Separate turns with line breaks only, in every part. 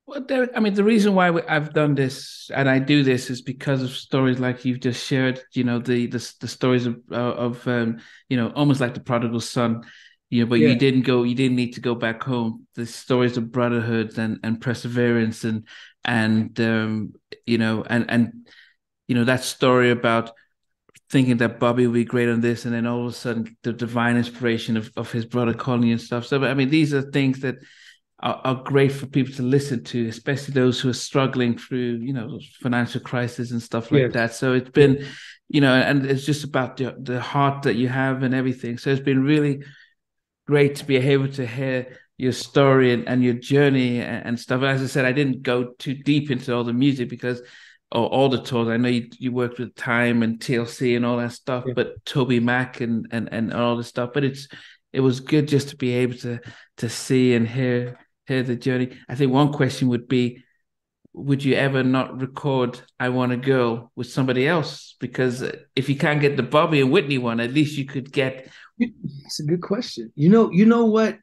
Well, Derek, I mean, the reason why I've done this and I do this is because of stories like you've just shared. You know, the stories of you know, almost like the prodigal son. You know, but
Yeah,
you didn't need to go back home. The stories of brotherhood and perseverance and you know, and you know that story about thinking that Bobby would be great on this, and then all of a sudden the divine inspiration of his brother Connie and stuff. So, I mean, these are things that are great for people to listen to, especially those who are struggling through, you know, financial crisis and stuff like
yes,
that. So it's
yes.
been, you know, and it's just about the heart that you have and everything. So it's been really great to be able to hear your story and your journey and stuff. As I said, I didn't go too deep into all the music because or all the tours. I know you worked with Time and TLC and all that stuff,
Yeah.
but Toby Mac and all this stuff. But it was good just to be able to see and hear the journey. I think one question would be, would you ever not record I Want a Girl with somebody else? Because if you can't get the Bobby and Whitney one, at least you could get
It's a good question. You know what?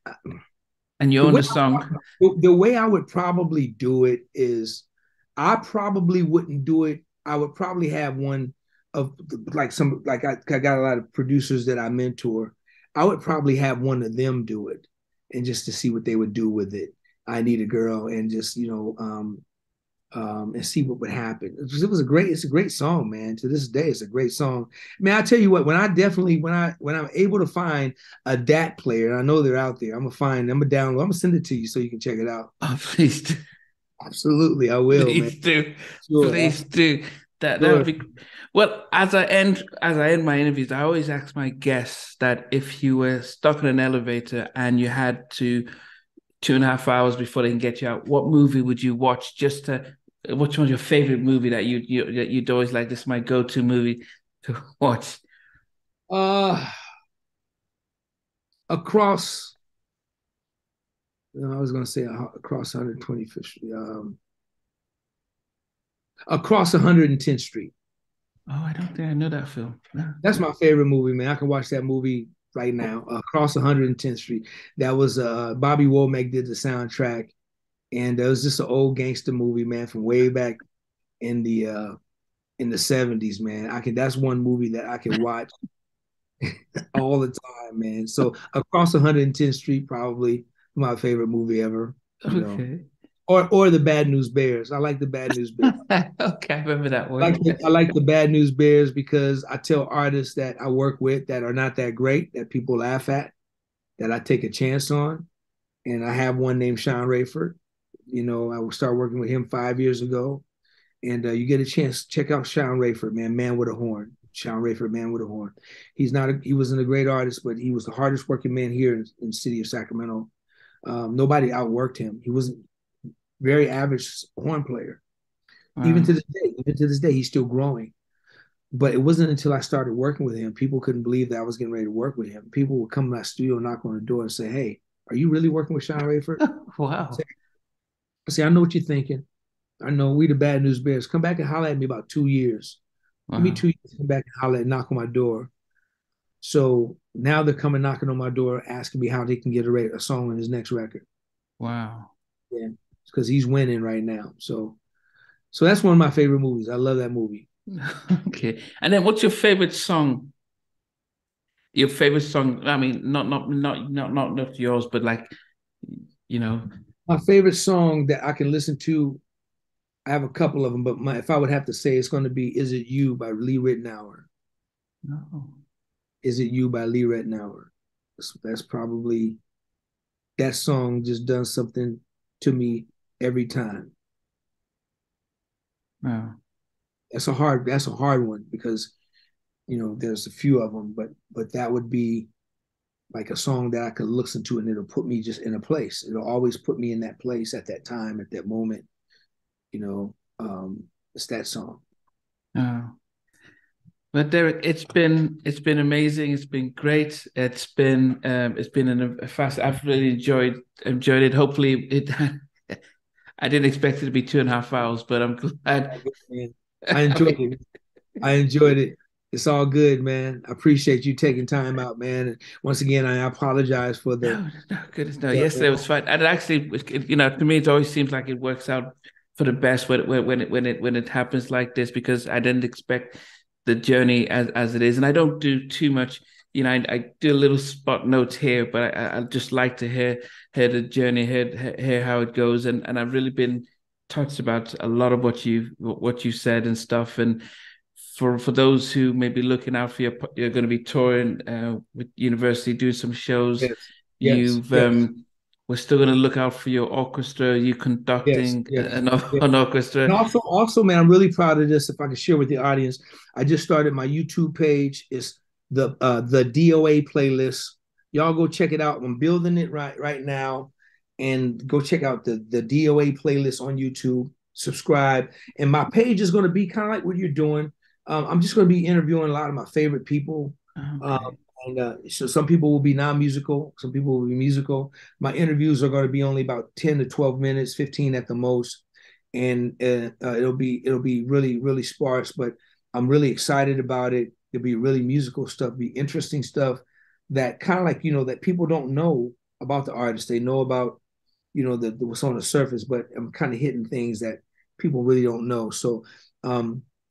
and you
The
own
way
the song.
the way I would probably do it is, I probably wouldn't do it. I would probably have one of like some like I got a lot of producers that I mentor. I would probably have one of them do it, and just to see what they would do with it. I Need a Girl, and just and see what would happen. It's a great song, man. To this day, it's a great song. Man, I tell you what, when I'm able to find a DAT player, and I know they're out there, I'm gonna download, I'm gonna send it to you so you can check it out.
Oh, please do.
Absolutely, I will, man.
Please do.
Sure,
Please do. That would
sure.
be well, as I end my interviews, I always ask my guests that if you were stuck in an elevator and you had to 2.5 hours before they can get you out, what movie would you watch just to which one's your favorite movie that you'd always like, this is my go-to movie to watch?
Uh, across, no, I was gonna say across 125th Street, across 110th Street.
Oh, I don't think I know that film. No.
That's my favorite movie, man. I can watch that movie right now. Across 110th Street. That was Bobby Womack did the soundtrack, and it was just an old gangster movie, man, from way back in the 70s, man. I can That's one movie that I can watch all the time, man. So Across 110th Street, probably my favorite movie ever, you know.
Okay.
Or the Bad News Bears. I like the Bad News Bears.
Okay, I remember that one.
I like the Bad News Bears because I tell artists that I work with that are not that great, that people laugh at, that I take a chance on. And I have one named Sean Rayford. You know, I started working with him 5 years ago. And you get a chance, check out Sean Rayford, man with a horn. Sean Rayford, man with a horn. He wasn't a great artist, but he was the hardest working man here in the city of Sacramento. Nobody outworked him. He was a very average horn player.
Wow.
Even to this day, he's still growing. But it wasn't until I started working with him, people couldn't believe that I was getting ready to work with him. People would come to my studio, knock on the door, and say, "Hey, are you really working with Sean Rayford?"
Wow.
I say, "I know what you're thinking. I know we the Bad News Bears. Come back and holler at me about 2 years. Give me
Wow.
2 years to come back and holler and knock on my door." So now they're coming knocking on my door, asking me how they can get a song on his next record.
Wow.
Yeah, because he's winning right now. So that's one of my favorite movies. I love that movie.
Okay. And then what's your favorite song? Your favorite song? I mean, not yours, but like, you know,
My favorite song that I can listen to, I have a couple of them, but if I would have to say, it's going to be "Is It You" by Lee Ritenour.
no.
"Is It You" by Lee Ritenour. That's probably, that song just does something to me every time.
Wow.
That's a hard one because there's a few of them, but that would be like a song that I could listen to and it'll put me just in a place. It'll always put me in that place at that time, at that moment. You know, it's that song.
Oh. But Derek, it's been amazing. It's been great. It's been a fast. I've really enjoyed it. Hopefully, it. I didn't expect it to be 2.5 hours, but I'm glad.
I enjoyed it. I enjoyed it. It's all good, man. I appreciate you taking time out, man. And once again, I apologize for
No, no, goodness, no.
the
Yesterday was fun, and actually, to me, it always seems like it works out for the best when it happens like this, because I didn't expect the journey as it is, and I don't do too much. I do a little spot notes here, but I just like to hear the journey, hear how it goes, and I've really been touched about a lot of what you said and stuff, and for those who may be looking out for you're going to be touring with university, doing some shows.
yes, yes,
You've
yes,
We're still going to look out for your orchestra. You
yes,
conducting
yes.
an orchestra.
And also, man, I'm really proud of this. If I can share with the audience, I just started my YouTube page. It's the DOA playlist. Y'all go check it out. I'm building it right now, and go check out the DOA playlist on YouTube. Subscribe, and my page is going to be kind of like what you're doing. I'm just going to be interviewing a lot of my favorite people. Um,
Okay.
and so some people will be non-musical, some people will be musical. My interviews are going to be only about 10 to 12 minutes, 15 at the most, and it'll be really really sparse. But I'm really excited about it. It'll be really musical stuff, be interesting stuff that kind of like that people don't know about the artist. They know about the what's on the surface, but I'm kind of hitting things that people really don't know. So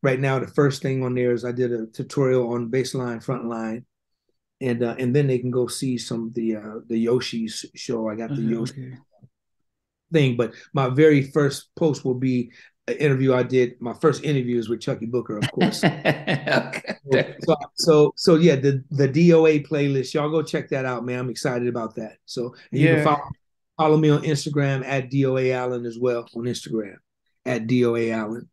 right now, the first thing on there is I did a tutorial on bass line, front line, and then they can go see some of the Yoshi's show. I got the Yoshi
Okay.
thing, but my very first post will be an interview I did. My first interview is with Chucky Booker, of course.
Okay.
So yeah, the DOA playlist, y'all go check that out, man. I'm excited about that. So, and you can
Yeah.
follow me on Instagram at DOA Allen as well on Instagram at DOA Allen.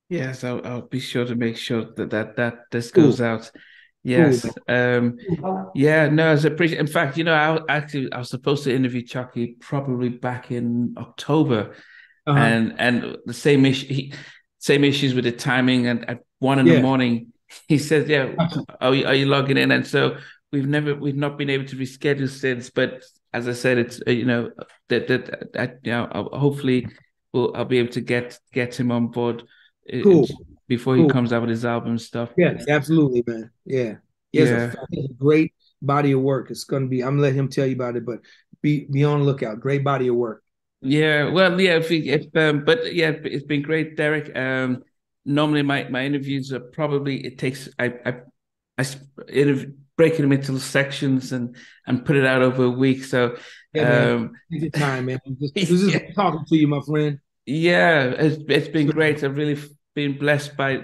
Yes, I'll be sure to make sure that this
Cool,
goes out.
cool, man.
Yes. Yeah, no, it's appreciate. In fact, I was supposed to interview Chucky probably back in October,
Uh-huh.
and the same same issues with the timing. And at 1 in the
Yeah.
morning, he says, "Yeah, are you logging in?" And so we've not been able to reschedule since. But as I said, it's that hopefully I'll be able to get him on board
Cool,
before he
cool.
comes out with his album stuff.
Yes, absolutely, man. Yeah.
Yeah.
He has a great body of work. It's gonna be, I'm gonna let him tell you about it, but be on the lookout. Great body of work.
Yeah, well, yeah, but yeah, it's been great, Derek. Normally my interviews are probably it takes I breaking them into sections and put it out over a week. So,
Yeah, man. Take your time, man. It was just
yeah,
great talking to you, my friend.
yeah, it's been great. I've really been blessed by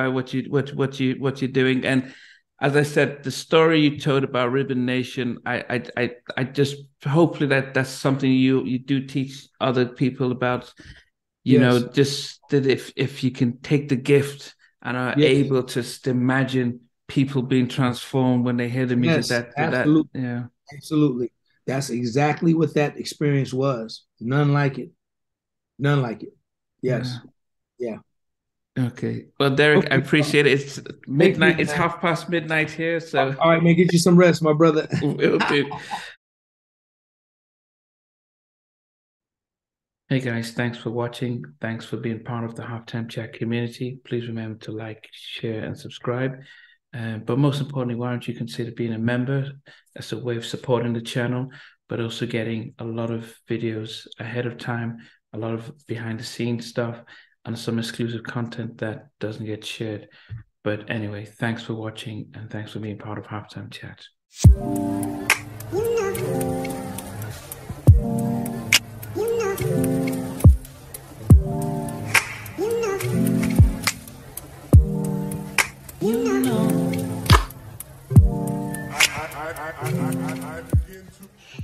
what you're doing. And as I said, the story you told about Ribbon Nation, I just hopefully that's something you do teach other people about.
Yes.
Just that if you can take the gift and are
Yes.
able to just imagine people being transformed when they hear the music,
Yes.
that
Absolutely.
yeah.
Absolutely. That's exactly what that experience was. None like it. None like it.
Yeah.
Yes. Yeah.
Okay. Well, Derek, I
Okay.
appreciate it. It's
Thank you,
midnight. It's
man.
midnight here, so
All right, man. Get you some rest, my brother.
we'll do. Hey guys, thanks for watching. Thanks for being part of the Halftime Chat community. Please remember to like, share, and subscribe. But most importantly, why don't you consider being a member? That's a way of supporting the channel, but also getting a lot of videos ahead of time, a lot of behind the scenes stuff, and some exclusive content that doesn't get shared. But anyway, thanks for watching and thanks for being part of Halftime Chat.
I begin to